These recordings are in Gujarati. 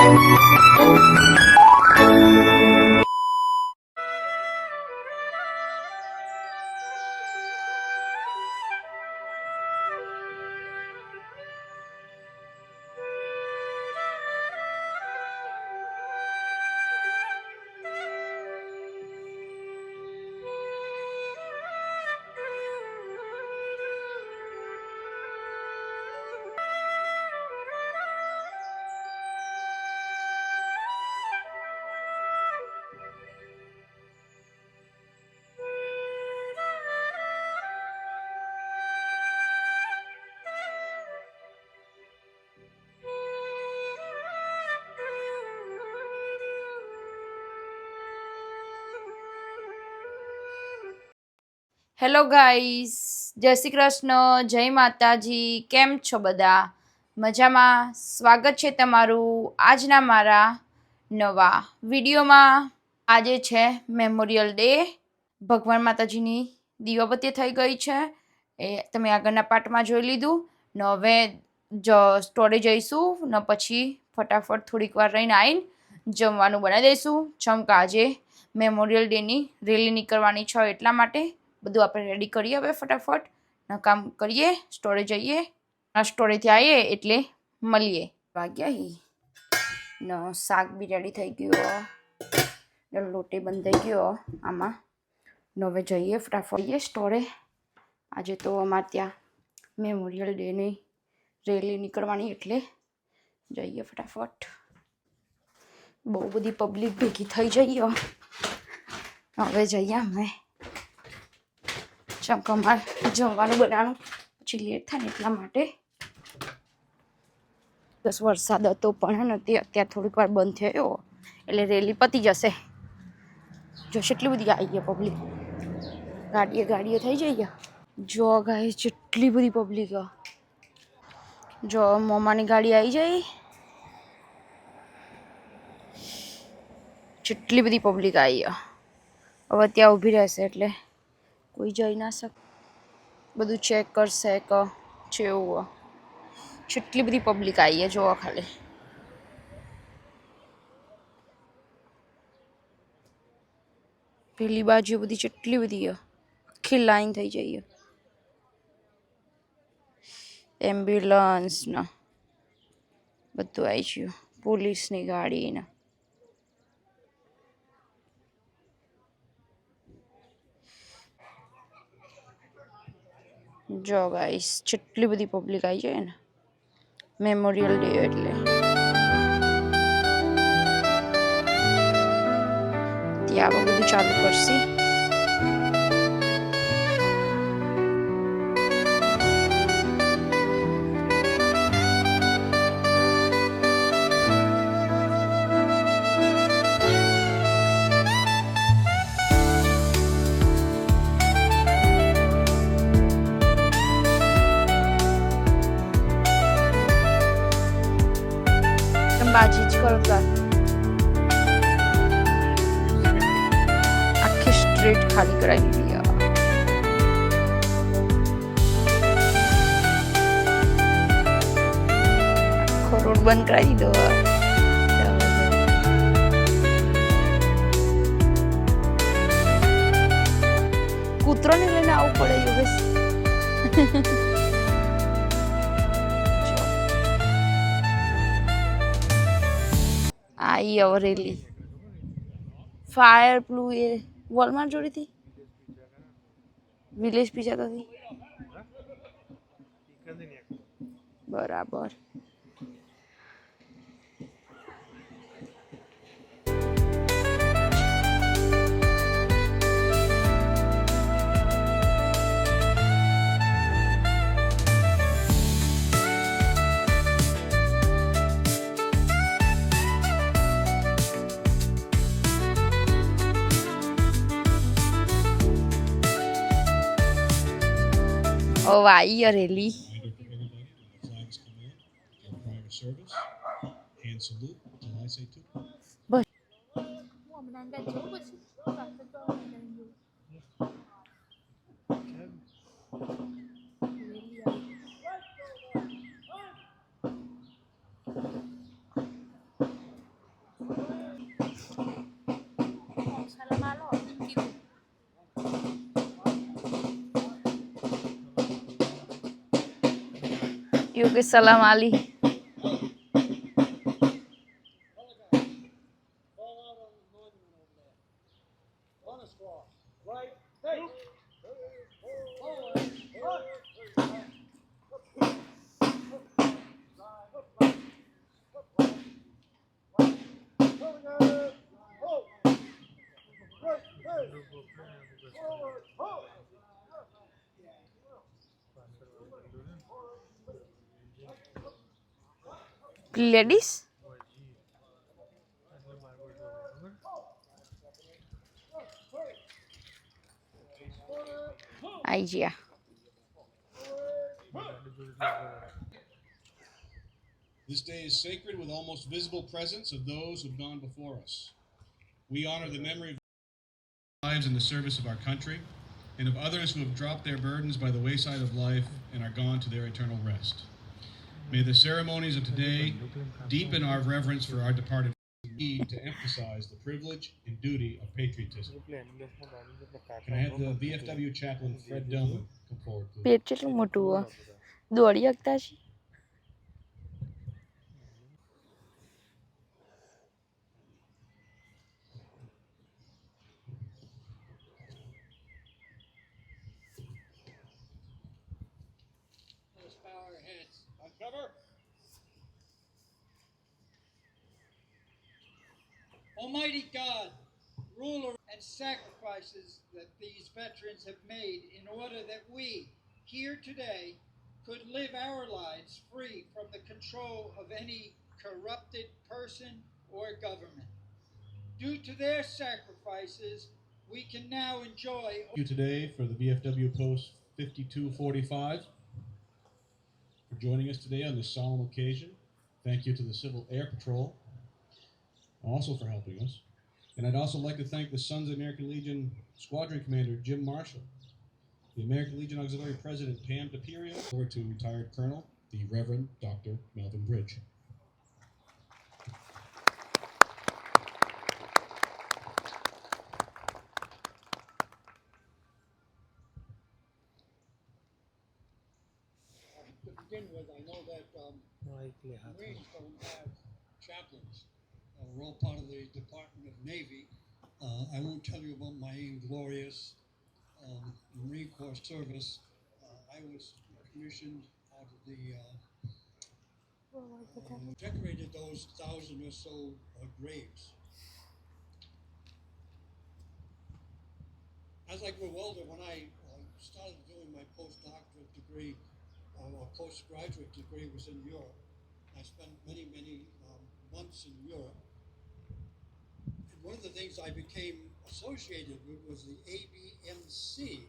હેલો ગાઈસ, જય શ્રી કૃષ્ણ, જય માતાજી. કેમ છો બધા? મજામાં? સ્વાગત છે તમારું આજના મારા નવા વિડીયોમાં. આજે છે મેમોરિયલ ડે. ભગવાન માતાજીની દીવાબત્તી થઈ ગઈ છે, એ તમે આગળના પાર્ટમાં જોઈ લીધું. ને હવે સ્ટોરે જઈશું ને પછી ફટાફટ થોડીક વાર રહીને આવીને જમવાનું બનાવી દઈશું. ચમકા આજે મેમોરિયલ ડેની રેલી નીકળવાની છે, એટલા માટે બધું આપણે રેડી કરીએ. હવે ફટાફટ કામ કરીએ, સ્ટોરે જઈએ. સ્ટોરેથી આવીએ એટલે મળીએ. વાગ્યા ને શાક બી રેડી થઈ ગયો, લોટે બંધાઈ ગયો આમાં. ને હવે જઈએ ફટાફટ સ્ટોરે. આજે તો અમારે ત્યાં મેમોરિયલ ડેની રેલી નીકળવાની એટલે જઈએ ફટાફટ. બહુ બધી પબ્લિક ભેગી થઈ જઈએ. હવે જઈએ અમે. ચમકમાર જમવાનું બનાવવાનું પછી લેટ થાય ને એટલા માટે. બસ વરસાદ હતો પણ નથી, અત્યારે થોડીક વાર બંધ થયો એટલે રેલી પતી જશે. જો કેટલી બધી આવી ગઈ પબ્લિક, ગાડીએ થઈ જઈએ. જો ગાય જેટલી બધી પબ્લિક, જો મોમાની ગાડી આવી જાય, જેટલી બધી પબ્લિક આવી. હવે ત્યાં ઊભી રહેશે એટલે કોઈ જઈ ના શકે, બધું ચેક કરશે કે છે એવું. જેટલી બધી પબ્લિક આવી જોવા ખાલી. પેલી બાજુ બધી જેટલી બધી આખી લાઈન થઈ જઈએ. એમ્બ્યુલન્સ ને બધું આવી ગયું, પોલીસની ગાડી ને. જો ગાઈસ જેટલી બધી પબ્લિક આવી જાય ને, મેમોરિયલ ડે એટલે. ત્યાં બધું ચાલુ કરશે. બાજી જ કરતા આખી સ્ટ્રીટ ખાલી કરાવી દીધી. આખો રોડ બંધ કરાવી દીધો. કૂતરોને લઈને આવવું પડે યોગેશ. आई रेली फायर प्लू ये वॉलमार्ट जोड़ी थी, विलेज भी जाता थी बराबर. Oh, आई रेली. बस યુકે સલામ આલી. લેડીઝ આઈ ગયા. This day is sacred with almost visible presence of those who have gone before us. We honor the memory of lives in the service of our country and of others who have dropped their burdens by the wayside of life and are gone to their eternal rest. May the ceremonies of today deepen our reverence for our departed need to emphasize the privilege and duty of patriotism. Can I have the VFW chaplain Fred Delman come forward, please? પેટ કેટલું મોટું હોય, દોડી શકતા છે. Let's bow our heads. Uncover. Almighty God, ruler and sacrifices that these veterans have made in order that we, here today, could live our lives free from the control of any corrupted person or government. Due to their sacrifices, we can now enjoy. Thank you today for the VFW Post 5245 for joining us today on this solemn occasion. Thank you to the Civil Air Patrol also for helping us. And I'd also like to thank the Sons of American Legion Squadron Commander Jim Marshall, the American Legion Auxiliary President Pam DePirio, over to retired Colonel, the Reverend Dr. Melvin Bridge. To begin with, I know that Marines don't have chaplains. We're all part of the Department of Navy. I won't tell you about my inglorious Marine Corps service. I was commissioned out of the decorated those 1,000 or so graves. As I grew older, when I started doing my postdoctorate degree, or postgraduate degree was in Europe. I spent many months in Europe. And one of the things I became associated with was the ABMC.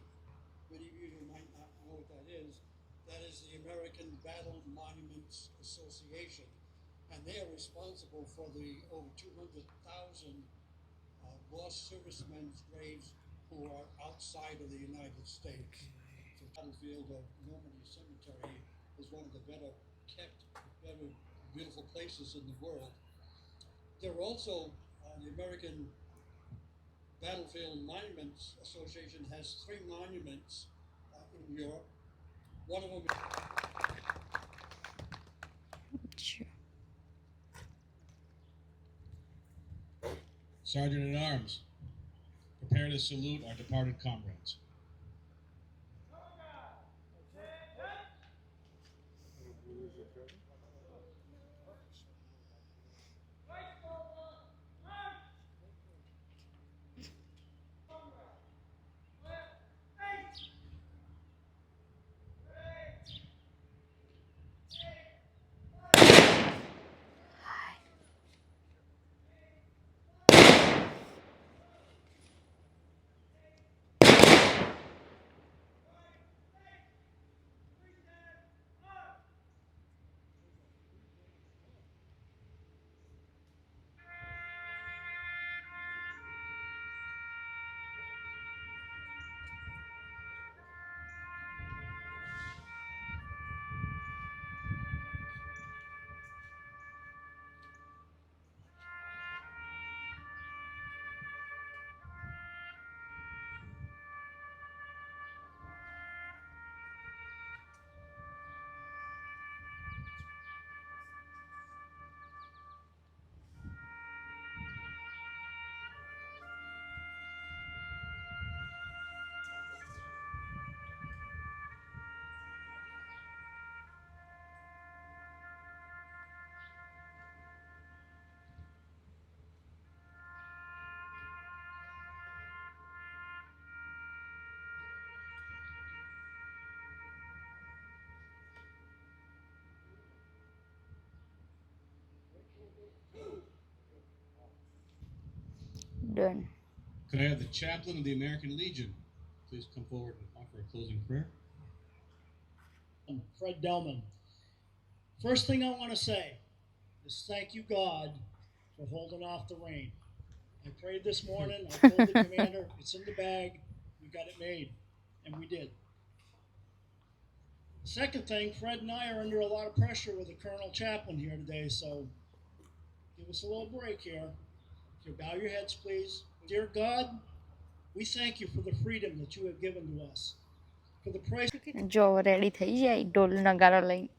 Many of you might not know what that is. That is the American Battle Monuments Association. And they are responsible for the over 200,000 lost servicemen's graves who are outside of the United States. The battlefield of Normandy Cemetery is one of the better kept, better beautiful places in the world. There are also the American Battlefield Monuments Association has 3 monuments in Europe. One of them. Sergeant at Arms, prepare to salute our departed comrades. Done. Could I have the chaplain of the American Legion please come forward and offer a closing prayer? Fred Delman. First thing I want to say is thank you, God, for holding off the rain. I prayed this morning. I told the commander, it's in the bag. We got it made. And we did. Second thing, Fred and I are under a lot of pressure with the Colonel Chaplain here today, so give us a little break here. If you bow your heads, please. Dear God, we thank you for the freedom that you have given to us. For the price. જો રેડી થઈ જાય ઢોલ નગારો લઈને.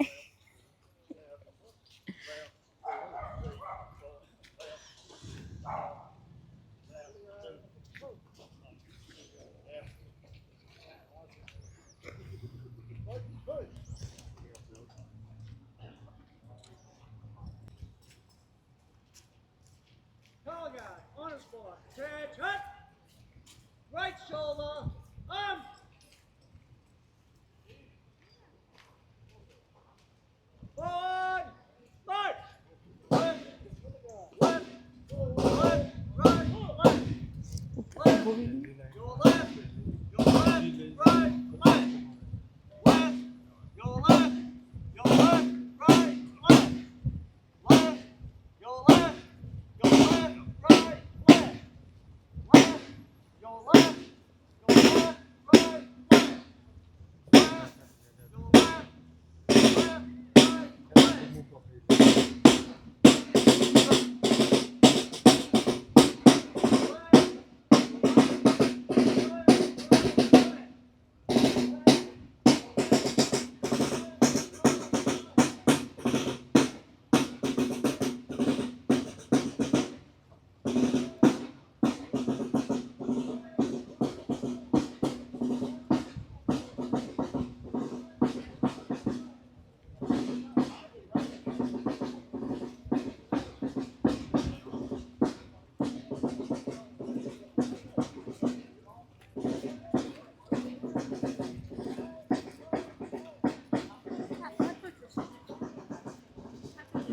Tall guy, on his block. Stretch, hut. Right shoulder, arm. Forward, march. Left, left, left, right, left. Left, your left, your left, right, left. Left, your left, your left, right, left. Left, your left, your left, right, left. Left, your left, your left, right, left. Left, your left,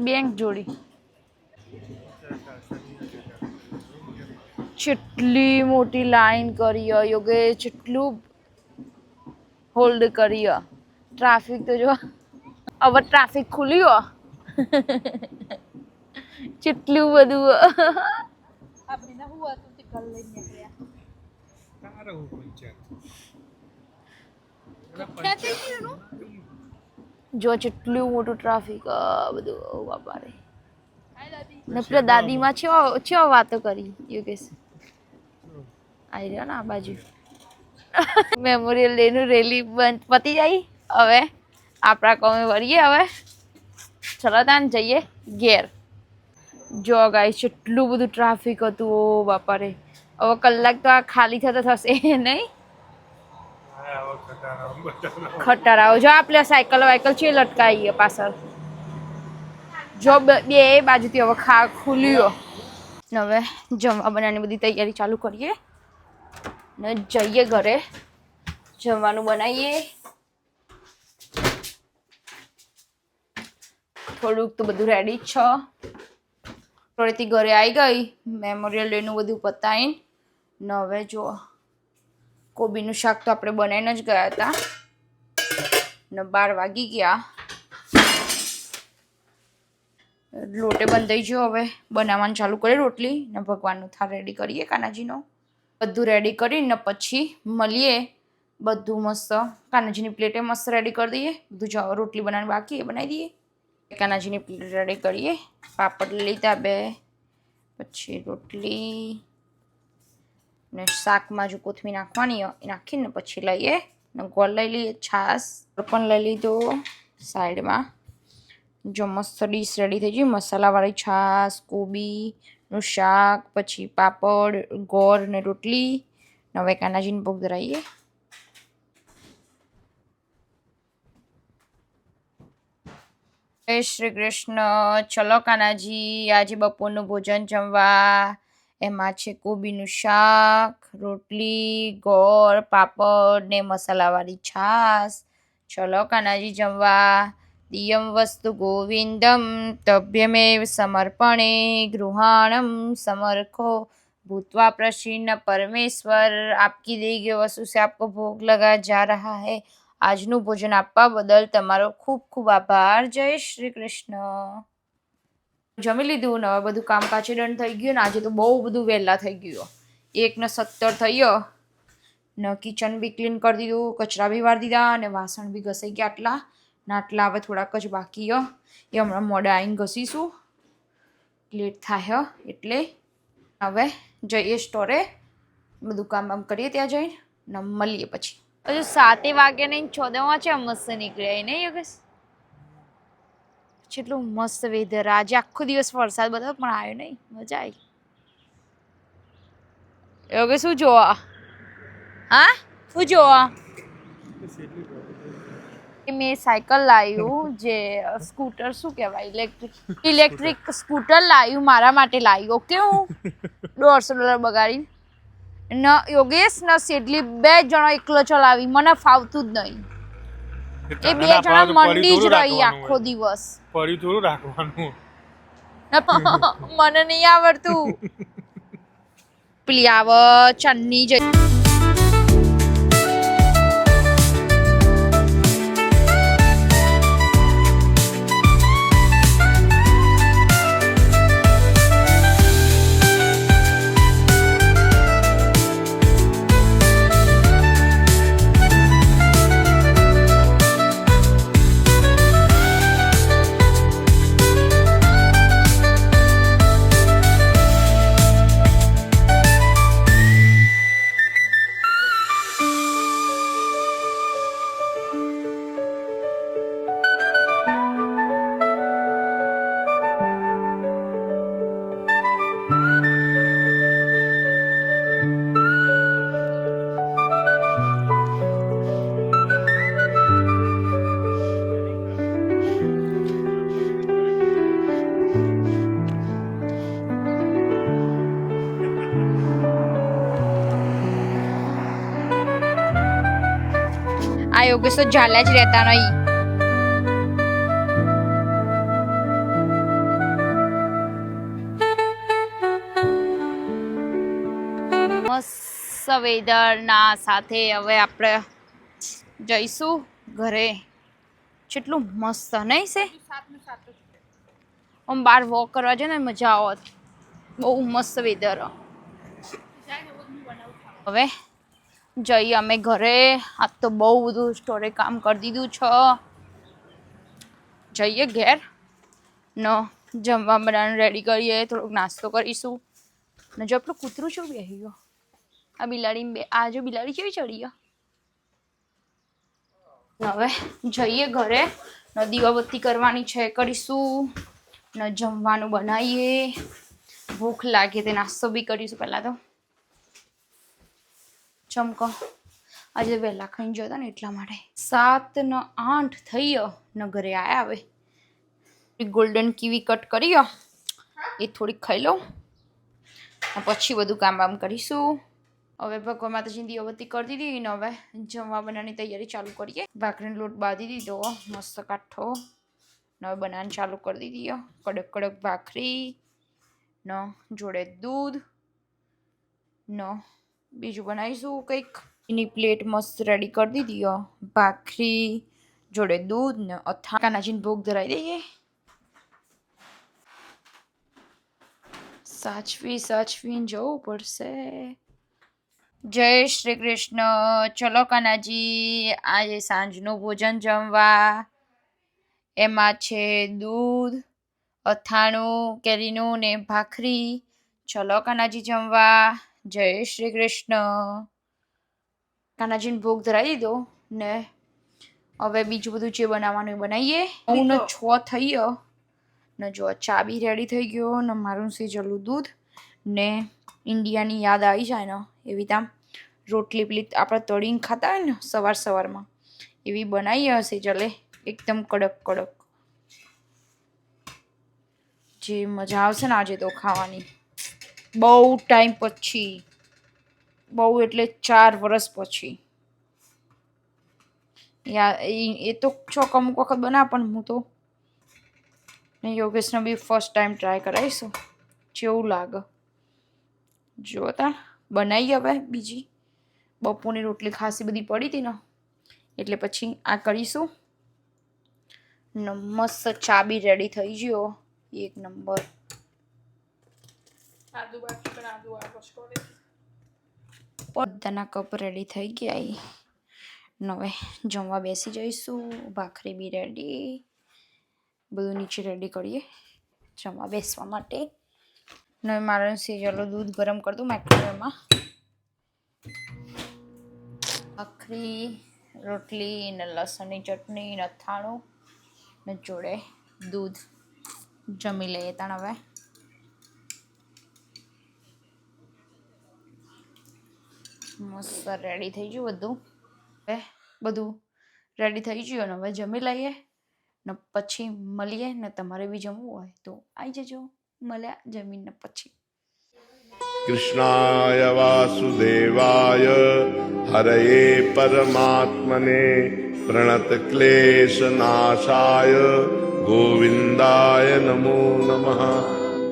bank જોડી કેટલી મોટી લાઈન કરી યોગેશ, કેટલું હોલ્ડ કરી. ટ્રાફિક તો જો હવે ટ્રાફિક ખુલ્યું કેટલું બધું. જો કેટલું મોટું ટ્રાફિક બધું. બાપા રે. ને પેલા દાદીમાં ચેવા વાતો કરી યોગેશ. આવી રહ્યો ને આ બાજુ. મેમોરિયલ ડે નું રેલી બંધ પતી જાય. હવે આપણા કોમે વળીએ. હવે ચલો તાન જઈએ ઘેર. જો ગાઈસ કેટલું બધું ટ્રાફિક હતું. ઓ બાપા રે. હવે કલાક તો આ ખાલી થતો થશે નહીં. ખટારાઓ જો આપણે સાયકલ વાયકલ છે લટકાઈએ પાછળ. જો બે બાજુથી હવે ખુલ્યું. હવે જમવા બનાવવાની બધી તૈયારી ચાલુ કરીએ ને જઈએ ઘરે. જમવાનું બનાવીએ. થોડુંક તો બધું રેડી જ છે. થોડીથી ઘરે આવી ગઈ મેમોરિયલ ડેનું બધું પતાવીને. ને હવે જો કોબીનું શાક તો આપણે બનાવીને જ ગયા હતા ને 12 વાગી ગયા. લોટે બંધાઈ ગયો. હવે બનાવવાનું ચાલુ કરીએ રોટલી ને ભગવાનનું થાળ રેડી કરીએ કાનાજીનો. બધું રેડી કરીને પછી મળીએ. બધું મસ્ત કાનાજીની પ્લેટે મસ્ત રેડી કરી દઈએ. બધું જો રોટલી બનાવવાની બાકી એ બનાવી દઈએ. કાનાજીની પ્લેટ રેડી કરીએ. પાપડ લઈ લીધા 2. પછી રોટલી ને શાકમાં જો કોથમીર નાખવાની એ નાખીને પછી લઈએ. ને ગોળ લઈ લઈએ. છાશ પણ લઈ લીધો સાઈડમાં. જો મસ્ત ડીશ રેડી થઈ ગઈ. મસાલાવાળી છાશ, કોબીનું શાક, પછી પાપડ, ગોળ ને રોટલી. હવે કાનાજીને ભોગ ધરાવીએ. જય શ્રી કૃષ્ણ. ચલો કાનાજી આજે બપોરનું ભોજન જમવા. એમાં છે કોબીનું શાક, રોટલી, ગોળ, પાપડ ને મસાલાવાળી છાશ. ચલો કાનાજી જમવા. દિયમ વસ્તુ ગોવિંદમ તભ્યમેવ સમર્પણે ગૃહાણમ समर्को भूत्वा प्रसन्न परमेश्वर आपकी दी गई वस्तु से आपको भोग लगा जा रहा है। આજનું ભોજન આપવા બદલ તમારો ખૂબ ખૂબ આભાર। જય શ્રી કૃષ્ણ। જમી લીધું ને હવે બધું કામકાજ ડન થઈ ગયું ને આજે તો બહુ બધું વહેલા થઈ ગયું। 1:17 થયો ને કિચન બી ક્લીન કરી દીધું, કચરા બી વાળી દીધા અને વાસણ બી ઘસાઈ ગયા આટલા ને આટલા હવે થોડાક જ બાકી એ હમણાં મોડા આવીને ઘસીશું, લેટ થાય એટલે હવે જઈએ સ્ટોરે, બધું કામ કરીએ ત્યાં જઈને ને મળીએ પછી। હજુ 7 વાગ્યા નહીં 14 છે મસ્ત નીકળ્યા નહીં યોગેશ? કેટલું મસ્ત વેધર, આજે આખો દિવસ વરસાદ બધો પણ આવ્યો નહીં, મજા આવી। યોગેશ શું જોવા? હા શું જોવા? મેં સાયકલ લાવ્યું જે સ્કૂટર શું કહેવાય ઇલેક્ટ્રિક સ્કૂટર લાવ્યું મારા માટે લાવ્યું। ઓકે હું $150 બગાડીને ન યોગેશ ન સેટલી 2 જણા એકલો ચલાવી, મને ફાવતું જ નહીં। એ 2 જણા મંડી જ રહી આખો દિવસ, પડી થોડું રાખવાનું, મને નહીં આવડતું। પેલી આવ ચન્ની જઈ આ યોગેશ તો ઝાલા જ રહેતા નહીં। મસ્ત વેધર ના સાથે હવે આપણે જઈશું ઘરે। કેટલું મસ્ત નહીં છે? આમ બહાર વોક કરવા જાય ને મજા આવત, બહુ મસ્ત વેધર। હવે જઈએ અમે ઘરે। આજ તો બહુ બધું સ્ટોરે કામ કરી દીધું છે। જઈએ ઘેર ન જમવા બનાવવાનું રેડી કરીએ, થોડોક નાસ્તો કરીશું ને જો આપણું કૂતરું શું બેસી ગયો, આ બિલાડી આ જો બિલાડી કેવી ચડી ગયો। હવે જઈએ ઘરે ને દીવાબત્તી કરવાની છે, કરીશું ને જમવાનું બનાવીએ, ભૂખ લાગે તે નાસ્તો બી કરીશું। પહેલાં તો ચમકો આજે વહેલા ખાઈને જતા ને એટલા માટે 7:08 થઈ ને ઘરે આવ્યા। હવે ગોલ્ડન કીવી કટ કરી એ થોડીક ખાઈ લઉં પછી બધું કામ કરીશું। હવે ભગવાન માતાજીની દીવાબત્તી કરી દીધી ને હવે જમવા બનાવવાની તૈયારી ચાલુ કરીએ। ભાખરીનો લોટ બાંધી દીધો મસ્ત કાઠો ને હવે બનાવવાની ચાલુ કરી દીધી। કડક કડક ભાખરી ને જોડે દૂધ ને બીજું બનાવીશું કંઈક। એની પ્લેટ મસ્ત રેડી કરી દીધી, ભાખરી જોડે દૂધ ને અથાણું। કાનાજીને ભોગ ધરાવી દઈએ। સાચવીને જવું પડશે। જય શ્રી કૃષ્ણ। ચલો કાનાજી, આજે સાંજનું ભોજન જમવા, એમાં છે દૂધ, અથાણું કેરીનું ને ભાખરી। ચલો કાનાજી જમવા। જય શ્રી કૃષ્ણ। કાનાજીને ભોગ ધરાવી દીધો ને હવે બીજું બધું જે બનાવવાનું બનાવીએ। 9:06 થઈ ને જો ચા બી રેડી થઈ ગયો ને મારું સેજલું દૂધ ને ઇન્ડિયાની યાદ આવી જાય ને એવી આમ રોટલી પેલી આપણે તળીને ખાતા હોય ને સવારમાં એવી બનાવી હશે જલે એકદમ કડક કડક, જે મજા આવશે ને આજે તો ખાવાની। બહુ ટાઈમ પછી, બહુ એટલે 4 વર્ષ પછી। એ તો ચોક અમુક વખત બનાવ પણ હું તો ને યોગેશનો બી ફર્સ્ટ ટાઈમ ટ્રાય કરાવીશું જેવું લાગે. જોતા બનાવી હવે બીજી બપોરની રોટલી ખાસી બધી પડી હતી ને એટલે પછી આ કરીશું. ને મસ્ત ચા બી રેડી થઈ ગયો એક નંબર. બધાના કપ રેડી થઈ ગયા. હવે જમવા બેસી જઈશું. ભાખરી બી રેડી, બધું નીચે રેડી કરીએ જમવા બેસવા માટે. ને મારે ચલો દૂધ ગરમ કરી દઉં માઇક્રોવેવમાં. ભાખરી, રોટલી ને લસણની ચટણી ને અથાણું ને જોડે દૂધ. જમી લઈએ તાણ હવે. મસ્ત રેડી થઈ ગયું બધું. હવે બધું રેડી થઈ ગયું ને હવે જમી લઈએ ને પછી મળીએ. ને તમારે બી જમવું હોય તો આવી જજો. મળ્યા જમીને પછી. कृष्णाय वासुदेवाय हरये परमात्मने प्रणतक्लेशनाशाय गोविन्दाय नमो नमः.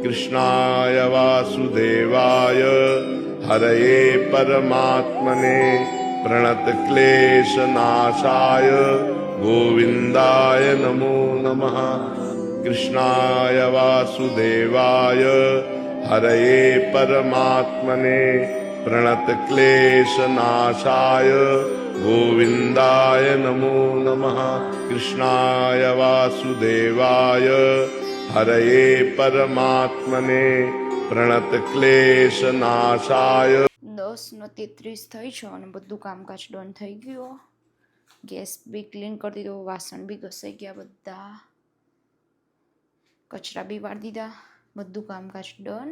कृष्णाय वासुदेवाय हरये परमात्मने प्रणतक्लेशनाशाय गोविन्दाय नमो नमः. कृष्णाय वासुदेवाय हरये परमात्मने प्रणतक्लेशनाशाय गोविन्दाय नमो नमः. कृष्णाय वासुदेवाय हरये परमात्मने प्रणतक्लेशनाशाय. 10:33 થઈ છે અને બધું કામકાજ ડન થઈ ગયું. ગેસ બી ક્લીન કરી દીધો, વાસણ બી ઘસાઈ ગયા, બધા કચરા બી વાળી દીધા, બધું કામકાજ ડન.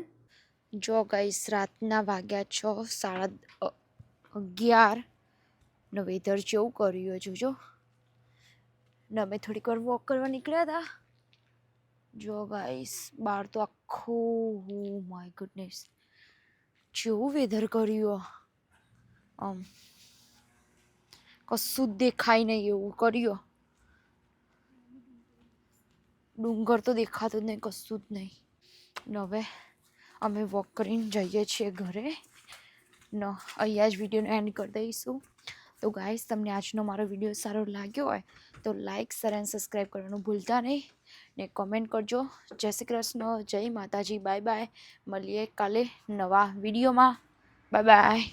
જો ગાઈસ રાતના વાગ્યા 11:30 ને વેધર જેવું કર્યું જોજો. ને અમે થોડીક વાર વોક કરવા નીકળ્યા હતા. જો ગાઈસ બહાર તો આખું માય ગુડનેસ જેવું વેધર કર્યું. આમ કશું જ દેખાય નહીં એવું કર્યું. ડુંગર તો દેખાતો જ નહીં, કશું જ નહીં. ને હવે અમે વોક કરીને જઈએ છીએ ઘરે. ને અહીંયા જ વિડીયોને એન્ડ કરી દઈશું. તો ગાઈસ તમને આજનો મારો વિડીયો સારો લાગ્યો હોય તો લાઇક, શેર એન્ડ સબસ્ક્રાઈબ કરવાનું ભૂલતા નહીં. ને કમેન્ટ કરજો. જય શ્રી કૃષ્ણ, જય માતાજી, બાય બાય. મળીએ કાલે નવા વિડીયોમાં. Bye bye.